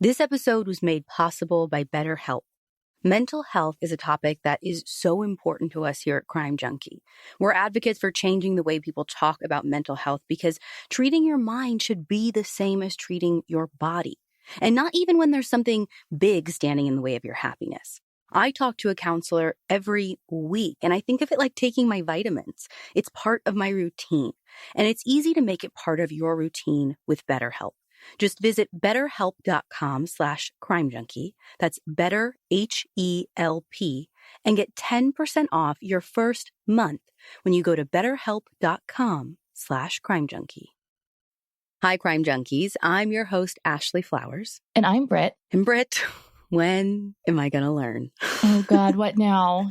This episode was made possible by BetterHelp. Mental health is a topic that is so important to us here at Crime Junkie. We're advocates for changing the way people talk about mental health because treating your mind should be the same as treating your body. And not even when there's something big standing in the way of your happiness. I talk to a counselor every week, and I think of it like taking my vitamins. It's part of my routine, and it's easy to make it part of your routine with BetterHelp. Just visit betterhelp.com/crimejunkie. That's better, HELP, and get 10% off your first month when you go to betterhelp.com/crimejunkie. Hi, Crime Junkies. I'm your host, Ashley Flowers. And I'm Britt. And Britt, when am I going to learn? Oh, God, what now?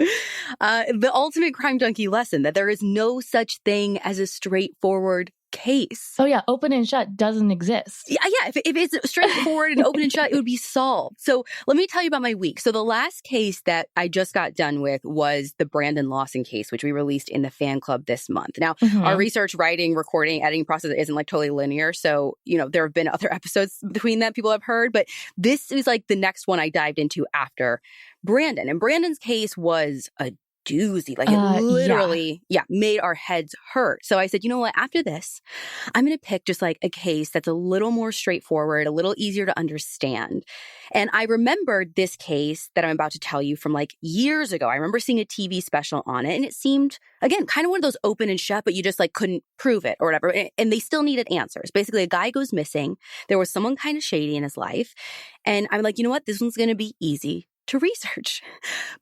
The ultimate Crime Junkie lesson that there is no such thing as a straightforward case. Oh, yeah. Open and shut doesn't exist. Yeah. If it's straightforward and open and shut, it would be solved. So let me tell you about my week. So the last case that I just got done with was the Brandon Lawson case, which we released in the fan club this month. Now, our research, writing, recording, editing process isn't like totally linear. So, there have been other episodes between that people have heard, but this is like the next one I dived into after Brandon. And Brandon's case was a doozy. Like it literally, made our heads hurt. So I said, you know what? After this, I'm going to pick just like a case that's a little more straightforward, a little easier to understand. And I remembered this case that I'm about to tell you from like years ago. I remember seeing a TV special on it, and it seemed, again, kind of one of those open and shut, but you just like couldn't prove it or whatever. And they still needed answers. Basically, a guy goes missing. There was someone kind of shady in his life. And I'm like, you know what? This one's going to be easy to research.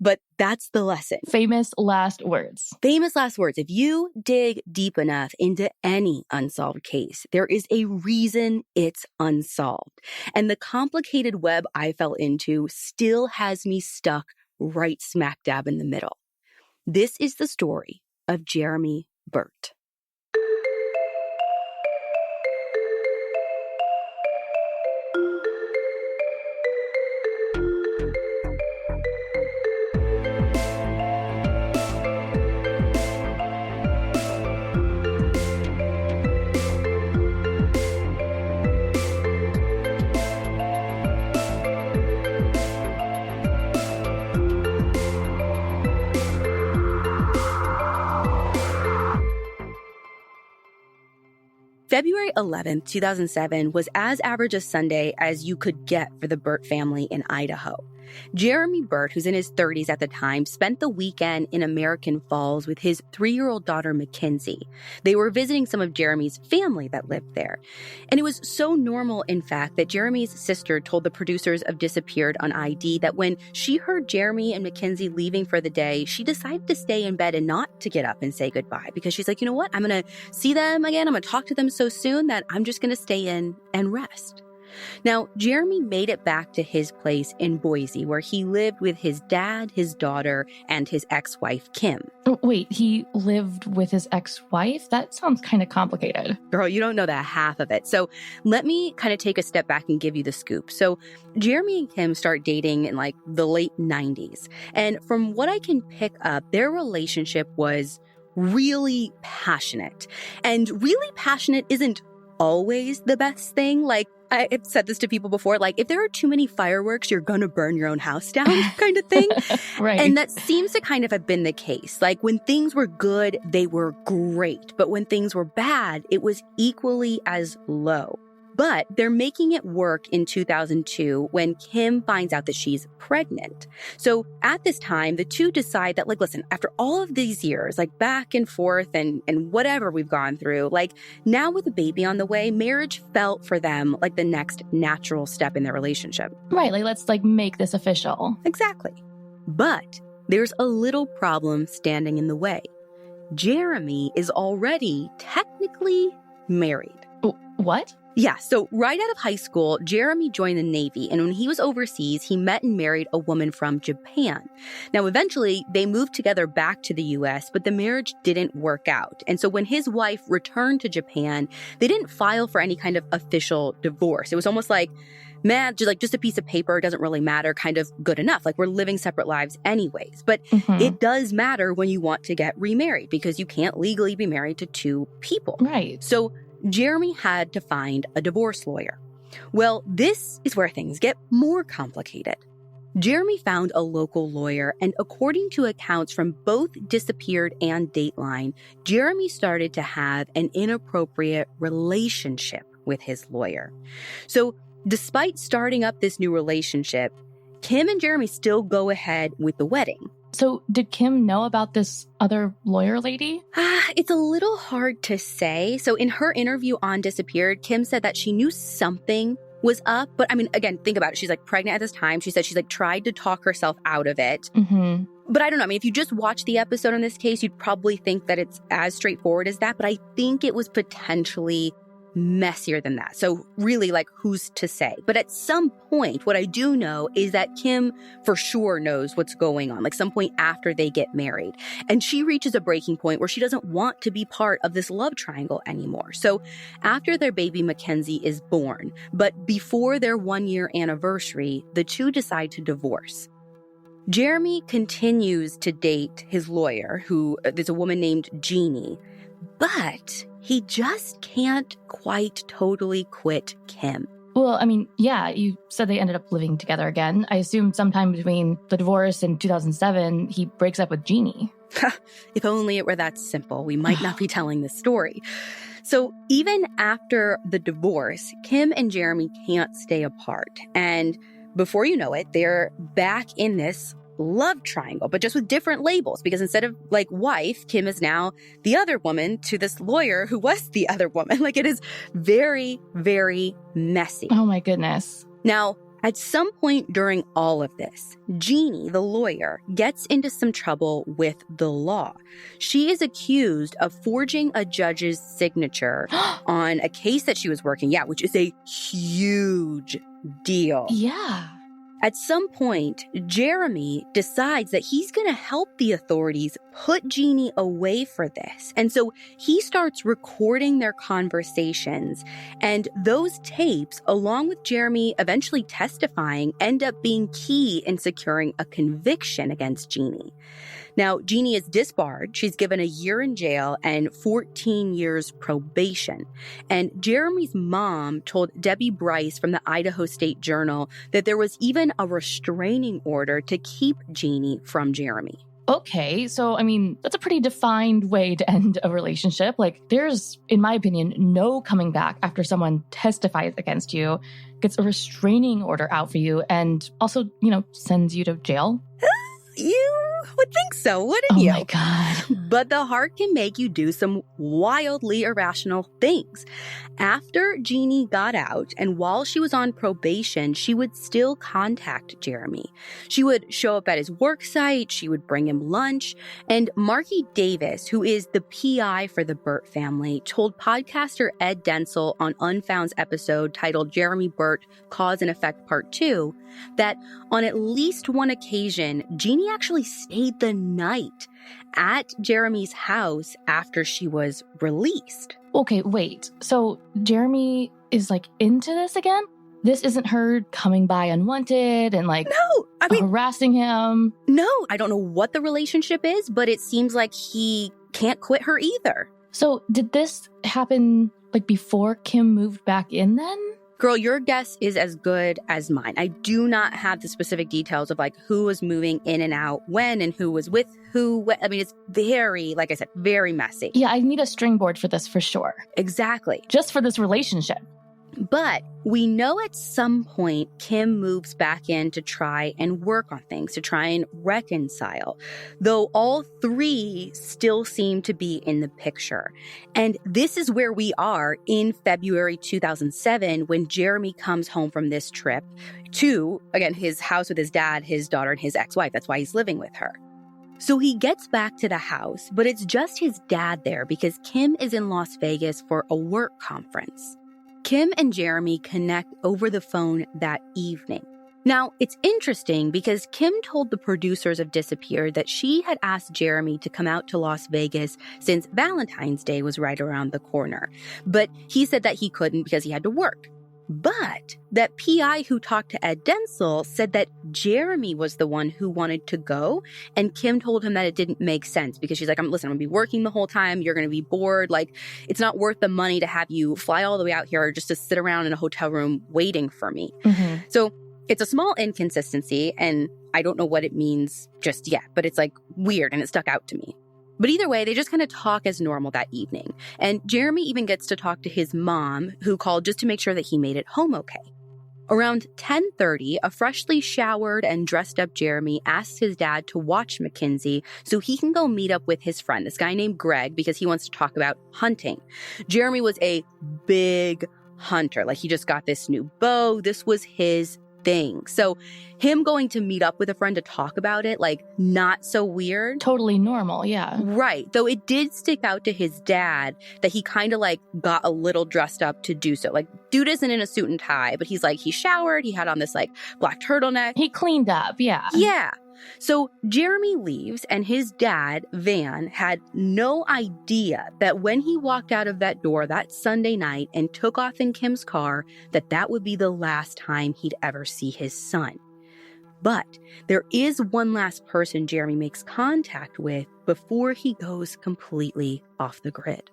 But that's the lesson. Famous last words. Famous last words. If you dig deep enough into any unsolved case, there is a reason it's unsolved. And the complicated web I fell into still has me stuck right smack dab in the middle. This is the story of Jeramy Burt. February 11th, 2007 was as average a Sunday as you could get for the Burt family in Idaho. Jeramy Burt, who's in his 30s at the time, spent the weekend in American Falls with his 3-year-old daughter, Mackenzie. They were visiting some of Jeramy's family that lived there. And it was so normal, in fact, that Jeramy's sister told the producers of Disappeared on ID that when she heard Jeramy and Mackenzie leaving for the day, she decided to stay in bed and not to get up and say goodbye because she's like, you know what? I'm going to see them again. I'm going to talk to them so soon that I'm just going to stay in and rest. Now, Jeramy made it back to his place in Boise, where he lived with his dad, his daughter, and his ex-wife, Kim. Oh, wait, he lived with his ex-wife? That sounds kind of complicated. Girl, you don't know that half of it. So let me kind of take a step back and give you the scoop. So Jeramy and Kim start dating in like the late 90s. And from what I can pick up, their relationship was really passionate. And really passionate isn't always the best thing. Like, I've said this to people before, like, if there are too many fireworks, you're going to burn your own house down kind of thing. Right. And that seems to kind of have been the case. Like, when things were good, they were great. But when things were bad, it was equally as low. But they're making it work in 2002 when Kim finds out that she's pregnant. So at this time, the two decide that, like, listen, after all of these years, like back and forth and whatever we've gone through, like now with a baby on the way, marriage felt for them like the next natural step in their relationship. Right. Like, let's make this official. Exactly. But there's a little problem standing in the way. Jeramy is already technically married. What? Yeah, so right out of high school, Jeramy joined the Navy, and when he was overseas, he met and married a woman from Japan. Now, eventually, they moved together back to the U.S., but the marriage didn't work out. And so when his wife returned to Japan, they didn't file for any kind of official divorce. It was almost like, man, just a piece of paper, doesn't really matter, kind of good enough. Like, we're living separate lives anyways. But it does matter when you want to get remarried, because you can't legally be married to two people. Right. So Jeramy had to find a divorce lawyer. Well, this is where things get more complicated. Jeramy found a local lawyer, and according to accounts from both Disappeared and Dateline, Jeramy started to have an inappropriate relationship with his lawyer. So, despite starting up this new relationship, Kim and Jeramy still go ahead with the wedding. So, did Kim know about this other lawyer lady? It's a little hard to say. So, in her interview on Disappeared, Kim said that she knew something was up. But I mean, again, think about it. She's pregnant at this time. She said she's tried to talk herself out of it. Mm-hmm. But I don't know. I mean, if you just watch the episode on this case, you'd probably think that it's as straightforward as that. But I think it was potentially messier than that. So really, who's to say? But at some point, what I do know is that Kim for sure knows what's going on, some point after they get married. And she reaches a breaking point where she doesn't want to be part of this love triangle anymore. So after their baby Mackenzie is born, but before their 1-year anniversary, the two decide to divorce. Jeramy continues to date his lawyer, who is a woman named Jeannie, but he just can't quite totally quit Kim. Well, I mean, yeah, you said they ended up living together again. I assume sometime between the divorce and 2007, he breaks up with Jeannie. If only it were that simple, we might not be telling this story. So even after the divorce, Kim and Jeramy can't stay apart. And before you know it, they're back in this love triangle, but just with different labels, because instead of wife, Kim is now the other woman to this lawyer who was the other woman. It is very, very messy. Oh my goodness. Now, at some point during all of this, Jeannie, the lawyer, gets into some trouble with the law. She is accused of forging a judge's signature on a case that she was working, which is a huge deal. Yeah. At some point, Jeramy decides that he's going to help the authorities put Jeannie away for this. And so he starts recording their conversations. And those tapes, along with Jeramy eventually testifying, end up being key in securing a conviction against Jeannie. Now, Jeannie is disbarred. She's given a year in jail and 14 years probation. And Jeramy's mom told Debbie Bryce from the Idaho State Journal that there was even a restraining order to keep Jeannie from Jeramy. Okay, so, I mean, that's a pretty defined way to end a relationship. There's, in my opinion, no coming back after someone testifies against you, gets a restraining order out for you, and also, sends you to jail. You would think so, wouldn't you? Oh my God. But the heart can make you do some wildly irrational things. After Jeannie got out and while she was on probation, she would still contact Jeramy. She would show up at his work site, she would bring him lunch, and Marky Davis, who is the PI for the Burt family, told podcaster Ed Densel on Unfound's episode titled Jeramy Burt, Cause and Effect Part 2, that on at least one occasion, Jeannie actually stayed the night at Jeramy's house after she was released. Okay, wait. So Jeramy is into this again? This isn't her coming by unwanted and No, I mean, harassing him? No, I don't know what the relationship is, but it seems like he can't quit her either. So did this happen before Kim moved back in then? Girl, your guess is as good as mine. I do not have the specific details of who was moving in and out when and who was with who. I mean, it's very, like I said, very messy. Yeah, I need a stringboard for this for sure. Exactly. Just for this relationship. But we know at some point Kim moves back in to try and work on things, to try and reconcile, though all three still seem to be in the picture. And this is where we are in February 2007 when Jeramy comes home from this trip to, again, his house with his dad, his daughter, and his ex-wife. That's why he's living with her. So he gets back to the house, but it's just his dad there because Kim is in Las Vegas for a work conference. Kim and Jeramy connect over the phone that evening. Now, it's interesting because Kim told the producers of Disappeared that she had asked Jeramy to come out to Las Vegas since Valentine's Day was right around the corner. But he said that he couldn't because he had to work. But that PI who talked to Ed Densel said that Jeramy was the one who wanted to go. And Kim told him that it didn't make sense because she's like, listen, I'm going to be working the whole time. You're going to be bored. Like, it's not worth the money to have you fly all the way out here just to sit around in a hotel room waiting for me. So it's a small inconsistency, and I don't know what it means just yet, but it's like weird and it stuck out to me. But either way, they just kind of talk as normal that evening. And Jeramy even gets to talk to his mom, who called just to make sure that he made it home okay. Around 10:30, a freshly showered and dressed up Jeramy asks his dad to watch Mackenzie so he can go meet up with his friend, this guy named Greg, because he wants to talk about hunting. Jeramy was a big hunter. Like, he just got this new bow. This was his thing. So him going to meet up with a friend to talk about it, like, not so weird. Totally normal, yeah. Right. Though it did stick out to his dad that he kind of like got a little dressed up to do so. Like, dude isn't in a suit and tie, but he's like, he showered, he had on this like black turtleneck. He cleaned up, yeah. Yeah. So Jeramy leaves, and his dad, Van, had no idea that when he walked out of that door that Sunday night and took off in Kim's car, that would be the last time he'd ever see his son. But there is one last person Jeramy makes contact with before he goes completely off the grid.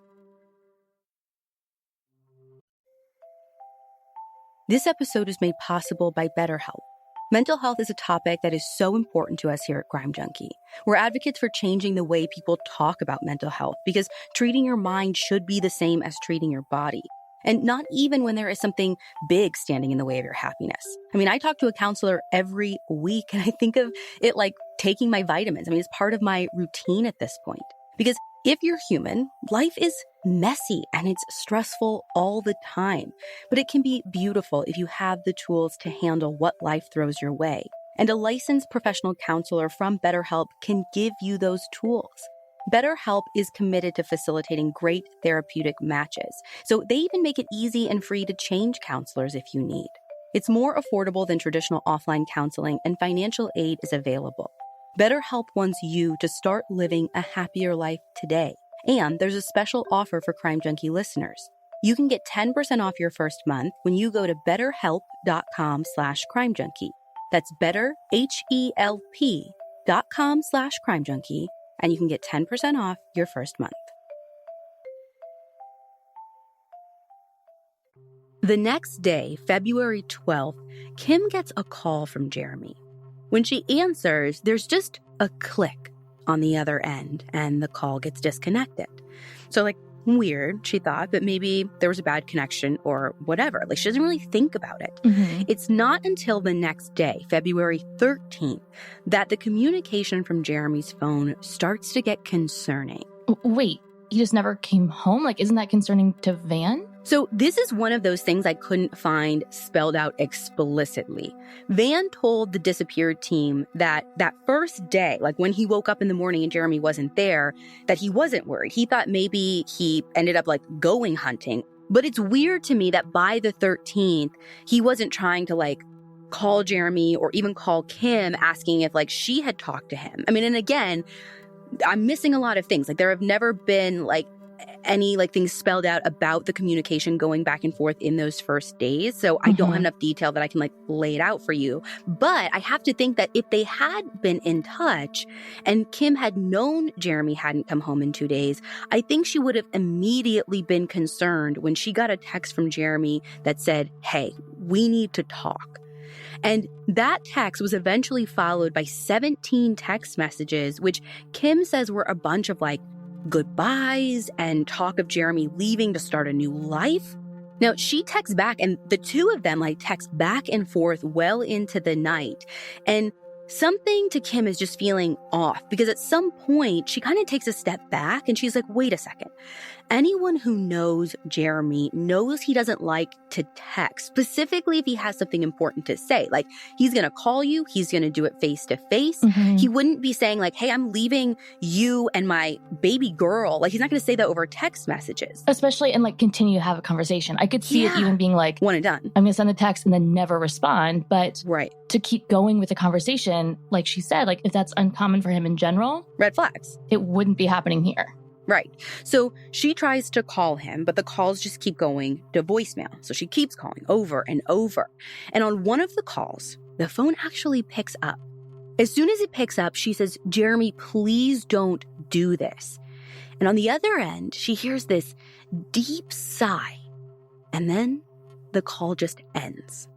This episode is made possible by BetterHelp. Mental health is a topic that is so important to us here at Crime Junkie. We're advocates for changing the way people talk about mental health because treating your mind should be the same as treating your body. And not even when there is something big standing in the way of your happiness. I mean, I talk to a counselor every week, and I think of it like taking my vitamins. I mean, it's part of my routine at this point. Because if you're human, life is messy and it's stressful all the time. But it can be beautiful if you have the tools to handle what life throws your way. And a licensed professional counselor from BetterHelp can give you those tools. BetterHelp is committed to facilitating great therapeutic matches. So they even make it easy and free to change counselors if you need. It's more affordable than traditional offline counseling, and financial aid is available. BetterHelp wants you to start living a happier life today. And there's a special offer for Crime Junkie listeners. You can get 10% off your first month when you go to betterhelp.com/crimejunkie. That's betterhelp.com/crimejunkie, and you can get 10% off your first month. The next day, February 12th, Kim gets a call from Jeramy. When she answers, there's just a click on the other end, and the call gets disconnected. So, like, weird, she thought, but maybe there was a bad connection or whatever. Like, she doesn't really think about it. It's not until the next day, February 13th, that the communication from Jeramy's phone starts to get concerning. Wait, he just never came home? Like, isn't that concerning to Van? So this is one of those things I couldn't find spelled out explicitly. Van told the disappeared team that first day, like when he woke up in the morning and Jeramy wasn't there, that he wasn't worried. He thought maybe he ended up like going hunting. But it's weird to me that by the 13th, he wasn't trying to like call Jeramy or even call Kim asking if like she had talked to him. I mean, and again, I'm missing a lot of things. Like, there have never been like any like things spelled out about the communication going back and forth in those first days. So I don't have enough detail that I can like lay it out for you. But I have to think that if they had been in touch and Kim had known Jeramy hadn't come home in 2 days, I think she would have immediately been concerned when she got a text from Jeramy that said, "Hey, we need to talk." And that text was eventually followed by 17 text messages, which Kim says were a bunch of like goodbyes and talk of Jeramy leaving to start a new life. Now, she texts back, and the two of them like text back and forth well into the night. And something to Kim is just feeling off, because at some point she kind of takes a step back and she's like, wait a second. Anyone who knows Jeramy knows he doesn't like to text, specifically if he has something important to say. Like, he's going to call you, he's going to do it face to face. He wouldn't be saying like, hey, I'm leaving you and my baby girl. Like, he's not going to say that over text messages. Especially and like continue to have a conversation. I could see it even being like, one and done. I'm going to send a text and then never respond. But right. To keep going with the conversation, like she said, like if that's uncommon for him in general, red flags. It wouldn't be happening here. Right. So she tries to call him, but the calls just keep going to voicemail. So she keeps calling over and over. And on one of the calls, the phone actually picks up. As soon as it picks up, she says, "Jeramy, please don't do this." And on the other end, she hears this deep sigh. And then the call just ends.